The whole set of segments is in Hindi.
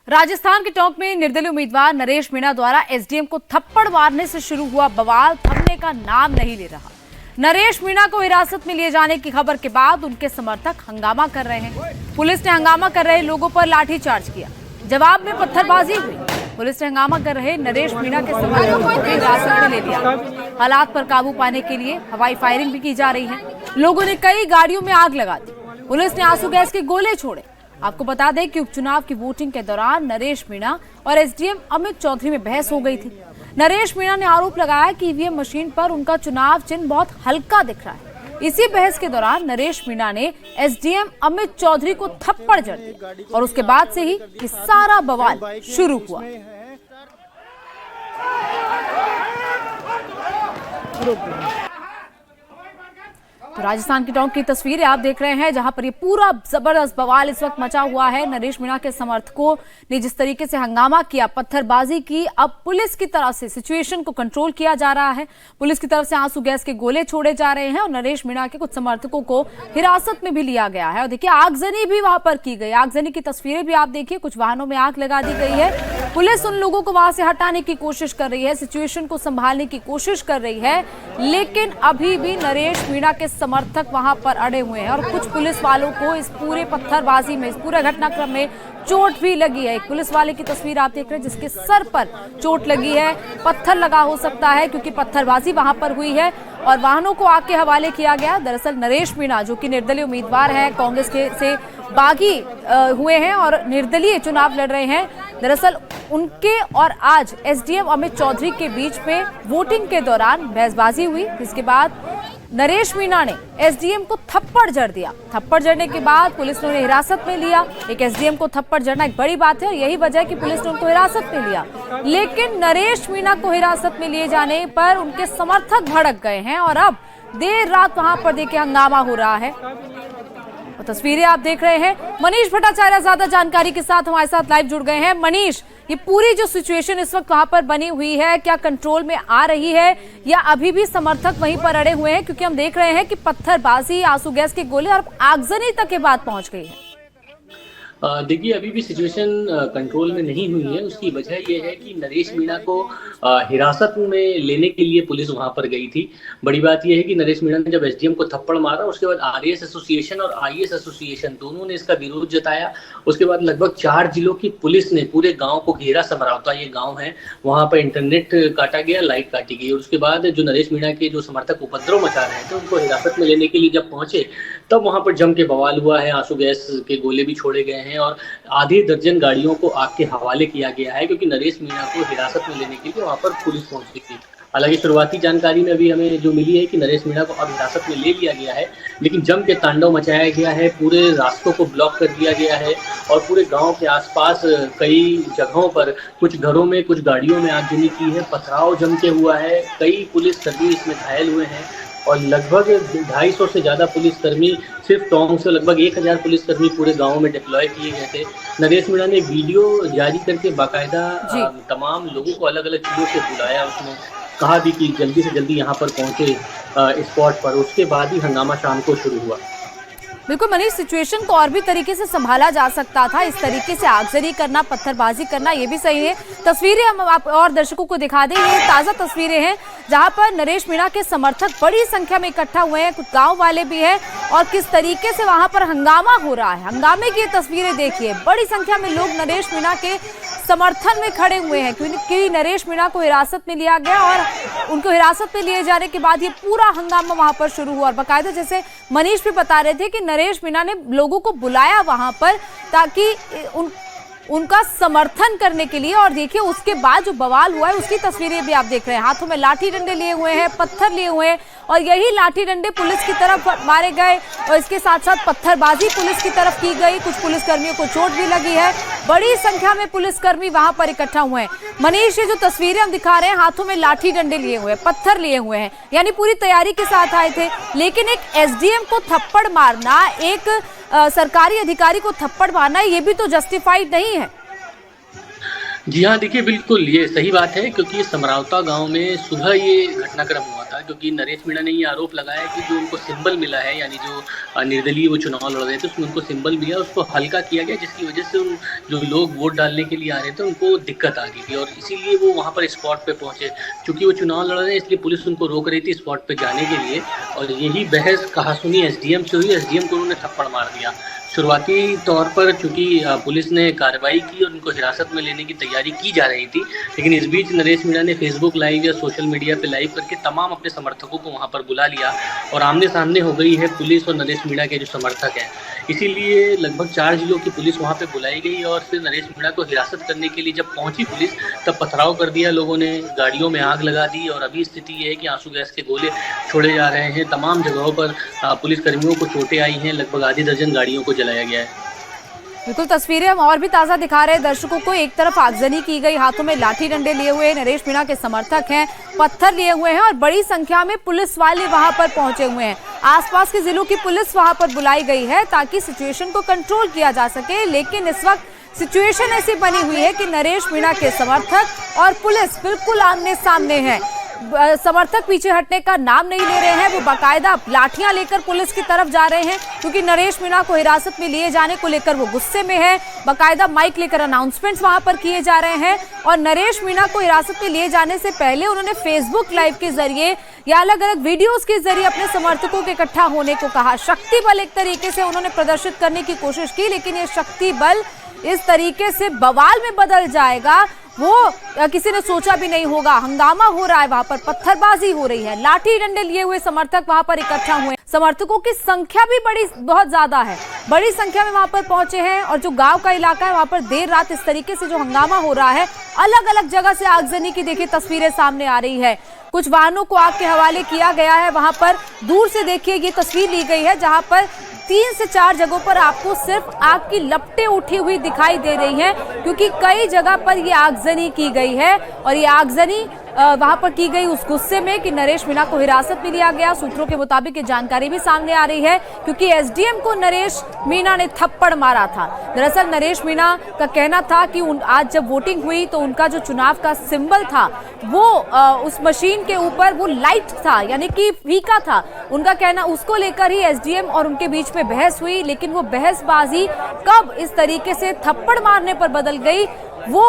राजस्थान के टोंक में निर्दलीय उम्मीदवार नरेश मीणा द्वारा एसडीएम को थप्पड़ मारने से शुरू हुआ बवाल थमने का नाम नहीं ले रहा। नरेश मीणा को हिरासत में लिए जाने की खबर के बाद उनके समर्थक हंगामा कर रहे हैं। पुलिस ने हंगामा कर रहे लोगों पर लाठीचार्ज किया, जवाब में पत्थरबाजी हुई। पुलिस ने हंगामा कर रहे नरेश मीणा के समर्थकों को हिरासत में ले लिया। हालात पर काबू पाने के लिए हवाई फायरिंग भी की जा रही है। लोगों ने कई गाड़ियों में आग लगा दी। पुलिस ने आंसू गैस के गोले छोड़े। आपको बता दें कि उपचुनाव की वोटिंग के दौरान नरेश मीणा और एसडीएम अमित चौधरी में बहस हो गई थी। नरेश मीणा ने आरोप लगाया कि ईवीएम मशीन पर उनका चुनाव चिन्ह बहुत हल्का दिख रहा है। इसी बहस के दौरान नरेश मीणा ने एसडीएम अमित चौधरी को थप्पड़ जड़ दिया और उसके बाद से ही ये सारा बवाल शुरू हुआ। तो राजस्थान की टोंक की तस्वीरें आप देख रहे हैं, जहां पर ये पूरा जबरदस्त बवाल इस वक्त मचा हुआ है। नरेश मीणा के समर्थकों ने जिस तरीके से हंगामा किया, पत्थरबाजी की, अब पुलिस की तरफ से सिचुएशन को कंट्रोल किया जा रहा है। पुलिस की तरफ से आंसू गैस के गोले छोड़े जा रहे हैं और नरेश मीणा के कुछ समर्थकों को हिरासत में भी लिया गया है। और देखिए, आगजनी भी वहां पर की गई। आगजनी की तस्वीरें भी आप देखिए, कुछ वाहनों में आग लगा दी गई है। पुलिस उन लोगों को वहां से हटाने की कोशिश कर रही है, सिचुएशन को संभालने की कोशिश कर रही है, लेकिन अभी भी नरेश मीणा के समर्थक वहां पर अड़े हुए हैं। और कुछ पुलिस वालों को इस पूरे पत्थरबाजी में, इस पूरे घटनाक्रम में चोट भी लगी है। एक पुलिस वाले की तस्वीर आप देख रहे हैं, जिसके सर पर चोट लगी है। पत्थर लगा हो सकता है क्योंकि पत्थरबाजी वहां पर हुई है और वाहनों को आग के हवाले किया गया। दरअसल नरेश मीणा, जो कि निर्दलीय उम्मीदवार है, कांग्रेस के से बागी हुए हैं और निर्दलीय चुनाव लड़ रहे हैं। दरअसल उनके और आज एसडीएम अमित चौधरी के बीच में वोटिंग के दौरान बहसबाजी हुई, जिसके बाद नरेश मीणा ने एसडीएम को थप्पड़ जड़ दिया। थप्पड़ जड़ने के बाद पुलिस ने उन्हें हिरासत में लिया। एक एसडीएम को थप्पड़ जड़ना एक बड़ी बात है और यही वजह है कि पुलिस ने उनको हिरासत में लिया। लेकिन नरेश मीणा को हिरासत में लिए जाने पर उनके समर्थक भड़क गए हैं और अब देर रात वहां पर देखिए हंगामा हो रहा है। और तस्वीरें आप देख रहे हैं। मनीष भट्टाचार्य ज्यादा जानकारी के साथ हमारे साथ लाइव जुड़ गए हैं। मनीष, ये पूरी जो सिचुएशन इस वक्त वहां पर बनी हुई है, क्या कंट्रोल में आ रही है या अभी भी समर्थक वहीं पर अड़े हुए हैं? क्योंकि हम देख रहे हैं कि पत्थरबाजी, आंसू गैस के गोले और आगजनी तक के बात पहुंच गई है। देखिए, अभी भी सिचुएशन कंट्रोल में नहीं हुई है। उसकी वजह यह है कि नरेश मीणा को हिरासत में लेने के लिए पुलिस वहां पर गई थी। बड़ी बात यह है कि नरेश मीणा ने जब एसडीएम को थप्पड़ मारा, उसके बाद आरएएस एसोसिएशन और आईएएस एसोसिएशन दोनों ने इसका विरोध जताया। उसके बाद लगभग 4 जिलों की पुलिस ने पूरे गांव को घेरा। समरावता ये गांव है, वहां पर इंटरनेट काटा गया, लाइट काटी गई। और उसके बाद जो नरेश मीणा के जो समर्थक उपद्रव मचा रहे थे, उनको हिरासत में लेने के लिए जब पहुंचे, तब वहां पर जम के बवाल हुआ है। आंसू गैस के गोले भी छोड़े गए हैं और आधी दर्जन गाड़ियों को आग के हवाले किया गया है, क्योंकि नरेश मीणा को हिरासत में लेने के लिए वहां पर पुलिस पहुंच गई थी। हालांकि शुरुआती जानकारी में अभी हमें जो मिली है कि नरेश मीणा को अब हिरासत में ले लिया गया है, लेकिन जम के तांडव मचाया गया है। पूरे रास्तों को ब्लॉक कर दिया गया है और पूरे गांव के आसपास कई जगहों पर कुछ घरों में, कुछ गाड़ियों में आगजनी की है। पथराव जम के हुआ है। कई पुलिसकर्मी इसमें घायल हुए हैं और लगभग 250 से ज़्यादा पुलिसकर्मी, सिर्फ टोंक से लगभग 1000 पुलिसकर्मी पूरे गांव में डिप्लॉय किए गए थे। नरेश मीणा ने वीडियो जारी करके बाकायदा तमाम लोगों को अलग अलग चीज़ों से बुलाया। उसने कहा भी कि जल्दी से जल्दी यहाँ पर पहुँचे स्पॉट पर। उसके बाद ही हंगामा शाम को शुरू हुआ। बिल्कुल मनीष, सिचुएशन को और भी तरीके से संभाला जा सकता था। इस तरीके से आगजनी करना, पत्थरबाजी करना, ये भी सही है। तस्वीरें हम आप और दर्शकों को दिखा दें। ये ताज़ा तस्वीरें हैं जहां पर नरेश मीणा के समर्थक बड़ी संख्या में इकट्ठा हुए हैं, कुछ गांव वाले भी हैं और किस तरीके से वहां पर हंगामा हो रहा है। हंगामे की तस्वीरें देखिए, बड़ी संख्या में लोग नरेश मीणा के समर्थन में खड़े हुए हैं, क्योंकि नरेश मीणा को हिरासत में लिया गया और उनको हिरासत में लिए जाने के बाद ये पूरा हंगामा वहां पर शुरू हुआ। और बाकायदा, जैसे मनीष भी बता रहे थे, कि नरेश मीणा ने लोगों को बुलाया वहां पर ताकि उनका समर्थन करने के लिए। और देखिए, उसके बाद जो बवाल हुआ है उसकी तस्वीरें भी आप देख रहे हैं। हाथों में लाठी डंडे लिए हुए हैं, पत्थर लिए हुए हैं और यही लाठी डंडे पुलिस की तरफ मारे गए और इसके साथ साथ पत्थरबाजी पुलिस की तरफ की गई। कुछ पुलिसकर्मियों को चोट भी लगी है। बड़ी संख्या में पुलिसकर्मी वहां पर इकट्ठा हुए हैं। मनीष, ये जो तस्वीरें हम दिखा रहे हैं, हाथों में लाठी डंडे लिए हुए हैं, पत्थर लिए हुए हैं, यानी पूरी तैयारी के साथ आए थे। लेकिन एक एसडीएम को थप्पड़ मारना, एक सरकारी अधिकारी को थप्पड़ मारना, ये भी तो जस्टिफाइड नहीं है। जी हाँ, देखिए, बिल्कुल ये सही बात है, क्योंकि समरावता गांव में सुबह ये घटनाक्रम हुआ था क्योंकि नरेश मीणा ने ये आरोप लगाया कि जो उनको सिंबल मिला है, यानी जो निर्दलीय वो चुनाव लड़ रहे थे उसमें उनको सिंबल मिला, उसको हल्का किया गया, जिसकी वजह से उन जो लोग वोट डालने के लिए आ रहे थे उनको दिक्कत आ रही थी और इसीलिए वो वहाँ पर स्पॉट पे पहुंचे। चूंकि वो चुनाव लड़ रहे हैं इसलिए पुलिस उनको रोक रही थी स्पॉट पे जाने के लिए और यही बहस कहासुनी एसडीएम से हुई। एसडीएम को उन्होंने थप्पड़ मार दिया। शुरुआती तौर पर चूंकि पुलिस ने कार्रवाई की और उनको हिरासत में लेने की तैयारी की जा रही थी, लेकिन इस बीच नरेश मीणा ने फेसबुक लाइव या सोशल मीडिया पे लाइव करके तमाम अपने समर्थकों को वहां पर बुला लिया और आमने सामने हो गई है पुलिस और नरेश मीणा के जो समर्थक हैं। इसीलिए लगभग 4 जिलों की पुलिस वहां पे बुलाई गई और फिर नरेश मीणा को हिरासत करने के लिए जब पहुंची पुलिस, तब पथराव कर दिया लोगों ने, गाड़ियों में आग लगा दी और अभी स्थिति ये है कि आंसू गैस के गोले छोड़े जा रहे हैं। तमाम जगहों पर पुलिसकर्मियों को चोटें आई हैं, लगभग आधी दर्जन गाड़ियों को जलाया गया है। बिल्कुल, तस्वीरें हम और भी ताजा दिखा रहे हैं दर्शकों को। एक तरफ आगजनी की गई, हाथों में लाठी डंडे लिए हुए नरेश मीणा के समर्थक हैं, पत्थर लिए हुए हैं और बड़ी संख्या में पुलिस वाले वहां पर पहुंचे हुए हैं। आसपास के जिलों की पुलिस वहां पर बुलाई गई है ताकि सिचुएशन को कंट्रोल किया जा सके, लेकिन इस वक्त सिचुएशन ऐसी बनी हुई है कि नरेश मीणा के समर्थक और पुलिस बिल्कुल आमने सामने हैं। समर्थक पीछे हटने का नाम नहीं ले रहे हैं, वो बाकायदा लाठियां लेकर पुलिस की तरफ जा रहे हैं क्योंकि नरेश मीणा को हिरासत में लिए जाने को लेकर वो गुस्से में है। बाकायदा माइक लेकर अनाउंसमेंट्स वहां पर किए जा रहे हैं और नरेश मीणा को हिरासत में लिए जाने से पहले उन्होंने फेसबुक लाइव के जरिए या अलग अलग वीडियोस के जरिए अपने समर्थकों के इकट्ठा होने को कहा। शक्ति बल एक तरीके से उन्होंने प्रदर्शित करने की कोशिश की, लेकिन ये शक्ति बल इस तरीके से बवाल में बदल जाएगा वो किसी ने सोचा भी नहीं होगा। हंगामा हो रहा है, वहां पर पत्थरबाजी हो रही है, लाठी डंडे लिए हुए समर्थक वहां पर इकट्ठा हुए। समर्थकों की संख्या भी बहुत ज्यादा है, बड़ी संख्या में वहां पर पहुंचे हैं और जो गांव का इलाका है वहां पर देर रात इस तरीके से जो हंगामा हो रहा है, अलग अलग जगह से आगजनी की देखिए तस्वीरें सामने आ रही है। कुछ वाहनों को आग के हवाले किया गया है। वहां पर दूर से देखिए ये तस्वीर ली गई है जहां पर 3 से 4 जगहों पर आपको सिर्फ आग की लपटें उठी हुई दिखाई दे रही हैं क्योंकि कई जगह पर ये आगजनी की गई है और ये आगजनी वहां पर की गई उस गुस्से में कि नरेश मीणा को हिरासत में लिया गया। सूत्रों के मुताबिक ये जानकारी भी सामने आ रही है क्योंकि एसडीएम को नरेश मीणा ने थप्पड़ मारा था। दरअसल नरेश मीणा का कहना था कि आज जब वोटिंग हुई तो उनका जो चुनाव का सिंबल था वो उस मशीन के ऊपर वो लाइट था, यानी कि फीका था। उनका कहना, उसको लेकर ही एसडीएम और उनके बीच में बहस हुई, लेकिन वो बहसबाजी कब इस तरीके से थप्पड़ मारने पर बदल गई वो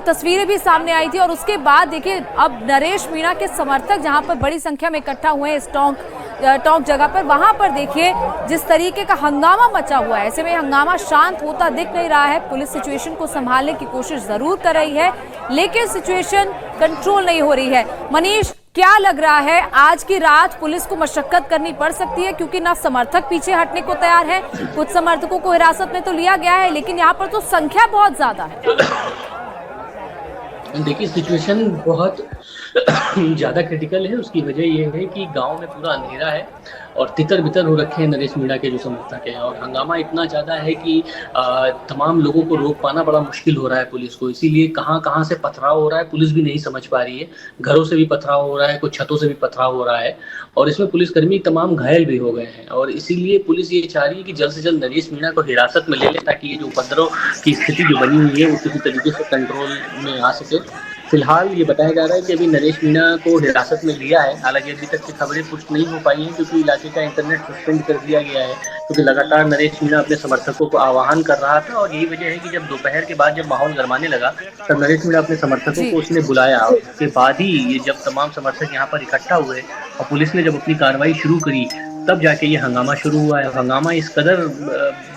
तस्वीरें भी सामने आई थी। और उसके बाद देखिए अब नरेश मीणा के समर्थक जहां पर बड़ी संख्या में इकट्ठा हुए हैं इस टोंक जगह पर, वहां पर देखिए जिस तरीके का हंगामा मचा हुआ है। ऐसे में हंगामा शांत होता दिख नहीं रहा है। पुलिस सिचुएशन को संभालने की कोशिश जरूर कर रही है लेकिन सिचुएशन कंट्रोल नहीं हो रही है। मनीष, क्या लग रहा है आज की रात पुलिस को मशक्कत करनी पड़ सकती है क्योंकि ना समर्थक पीछे हटने को तैयार है, कुछ समर्थकों को हिरासत में तो लिया गया है लेकिन यहाँ पर तो संख्या बहुत ज्यादा है। देखिए सिचुएशन बहुत ज़्यादा क्रिटिकल है। उसकी वजह यह है कि गांव में पूरा अंधेरा है और तितर बितर हो रखे हैं नरेश मीणा के जो समर्थक हैं और हंगामा इतना ज़्यादा है कि तमाम लोगों को रोक पाना बड़ा मुश्किल हो रहा है पुलिस को। इसीलिए कहाँ से पथराव हो रहा है पुलिस भी नहीं समझ पा रही है। घरों से भी पथराव हो रहा है, कुछ छतों से भी पथराव हो रहा है और इसमें पुलिसकर्मी तमाम घायल भी हो गए हैं और इसीलिए पुलिस ये चाह रही है कि जल्द से जल्द नरेश मीणा को हिरासत में ले ले ताकि ये जो उपद्रव की स्थिति जो बनी हुई है वो किसी तरीके से कंट्रोल में आ सके। फिलहाल ये बताया जा रहा है कि अभी नरेश मीणा को हिरासत में लिया है, हालांकि अभी तक की खबरें पुष्ट नहीं हो पाई हैं क्योंकि इलाके का इंटरनेट सस्पेंड कर दिया गया है क्योंकि लगातार नरेश मीणा अपने समर्थकों को आह्वान कर रहा था और यही वजह है कि जब दोपहर के बाद जब माहौल गरमाने लगा तब नरेश मीणा अपने समर्थकों को उसने बुलाया और उसके बाद ही ये जब तमाम समर्थक यहाँ पर इकट्ठा हुए और पुलिस ने जब अपनी कार्रवाई शुरू करी तब जाके ये हंगामा शुरू हुआ है। हंगामा इस कदर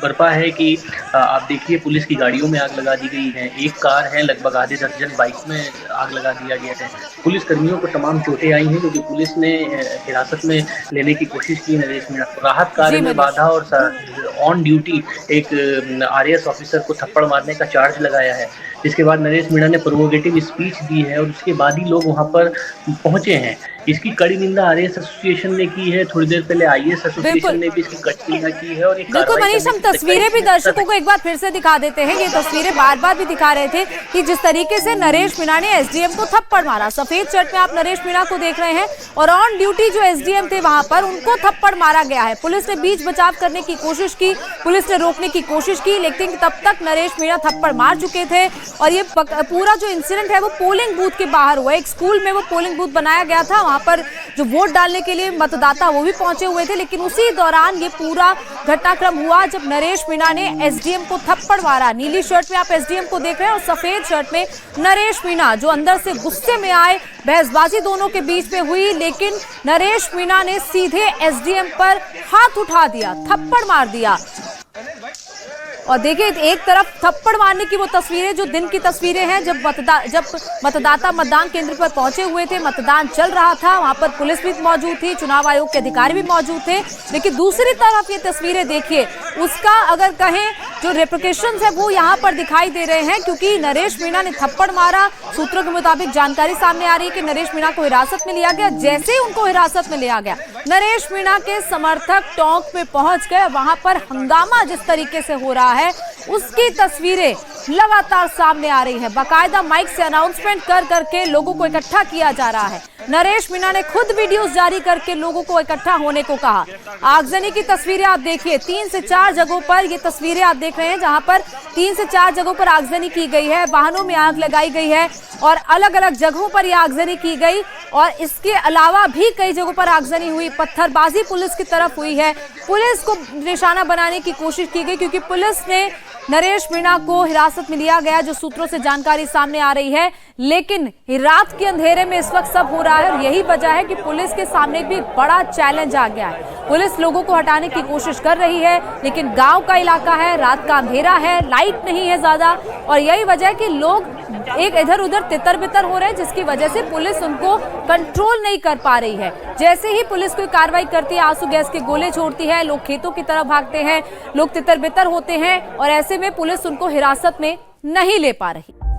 बरपा है कि आप देखिए पुलिस की गाड़ियों में आग लगा दी गई है, एक कार है, लगभग आधे दर्जन बाइक में आग लगा दिया गया है। पुलिस कर्मियों को तमाम चोटें आई हैं क्योंकि पुलिस ने हिरासत में लेने की कोशिश की नरेश मीणा को। राहत कार्य में बाधा और ऑन ड्यूटी एक आरएएस ऑफिसर को थप्पड़ मारने का चार्ज लगाया है। जिसके बाद नरेश मीणा ने प्रोवोकेटिव स्पीच दी है और उसके बाद ही लोग वहां पर पहुंचे हैं। इसकी कड़ी निंदा आरएएस एसोसिएशन ने की है, थोड़ी देर पहले आईएएस एसोसिएशन ने भी इसकी कड़ी निंदा की है। और बिल्कुल मनीष, हम तस्वीरें भी दर्शकों को एक बार फिर से दिखा देते हैं। ये तस्वीरें बार बार भी दिखा रहे थे कि जिस तरीके से नरेश मीणा ने एसडीएम को थप्पड़ मारा। सफेद शर्ट में आप नरेश मीणा को देख रहे हैं और ऑन ड्यूटी जो एसडीएम थे वहां पर उनको थप्पड़ मारा गया है। पुलिस ने बीच बचाव करने की कोशिश की थी। पुलिस ने रोकने की कोशिश की, लेकिन तब तक नरेश मीणा थप्पड़ मार चुके थे। और ये पूरा जो इंसिडेंट है वो पोलिंग बूथ के बाहर हुआ है। एक स्कूल में वो पोलिंग बूथ बनाया गया था, वहां पर जो वोट डालने के लिए मतदाता वो भी पहुंचे हुए थे। लेकिन उसी दौरान ये पूरा घटनाक्रम हुआ जब नरेश मीणा ने एसडीएम को थप्पड़ मारा। नीली शर्ट में आप एसडीएम को देख रहे हैं और सफेद शर्ट में नरेश मीणा, जो अंदर से गुस्से में आए। बहसबाजी दोनों के बीच में हुई, लेकिन नरेश मीणा ने सीधे एसडीएम पर हाथ उठा दिया, थप्पड़ मार दिया। और देखिए, एक तरफ थप्पड़ मारने की वो तस्वीरें जो दिन की तस्वीरें हैं, जब मतदाता मतदान केंद्र पर पहुंचे हुए थे, मतदान चल रहा था, वहां पर पुलिस भी मौजूद थी, चुनाव आयोग के अधिकारी भी मौजूद थे। लेकिन दूसरी तरफ ये तस्वीरें देखिए, उसका अगर कहें जो रेप्रिकेशंस है वो यहाँ पर दिखाई दे रहे हैं, क्योंकि नरेश मीणा ने थप्पड़ मारा। सूत्रों के मुताबिक जानकारी सामने आ रही है कि नरेश मीणा को हिरासत में लिया गया। जैसे ही उनको हिरासत में लिया गया, नरेश मीणा के समर्थक टोंक में पहुंच गए। वहां पर हंगामा जिस तरीके से हो रहा है उसकी तस्वीरें लगातार सामने आ रही है। बाकायदा माइक से अनाउंसमेंट कर करके लोगों को इकट्ठा किया जा रहा है। नरेश मीणा ने खुद वीडियोस जारी करके लोगों को इकट्ठा होने को कहा। आगजनी की तस्वीरें आप देखिए, 3 से 4 जगहों पर ये तस्वीरें आप देख रहे हैं, जहां पर 3 से 4 जगहों पर आगजनी की गई है, वाहनों में आग लगाई गई है और अलग अलग जगहों पर यह आगजनी की गई। और इसके अलावा भी कई जगहों पर आगजनी हुई, पत्थरबाजी पुलिस की तरफ हुई है। पुलिस को निशाना बनाने की कोशिश की गई, क्योंकि पुलिस ने नरेश मीणा को हिरासत में लिया गया, जो सूत्रों से जानकारी सामने आ रही है। लेकिन रात के अंधेरे में इस वक्त सब हो रहा है और यही वजह है कि पुलिस के सामने भी एक बड़ा चैलेंज आ गया है। पुलिस लोगों को हटाने की कोशिश कर रही है, लेकिन गांव का इलाका है, रात का अंधेरा है, लाइट नहीं है ज्यादा, और यही वजह है कि लोग एक इधर उधर तितर बितर हो रहे हैं, जिसकी वजह से पुलिस उनको कंट्रोल नहीं कर पा रही है। जैसे ही पुलिस कोई कार्रवाई करती है, आंसू गैस के गोले छोड़ती है, लोग खेतों की तरफ भागते हैं, लोग तितर बितर होते हैं और ऐसे में पुलिस उनको हिरासत में नहीं ले पा रही।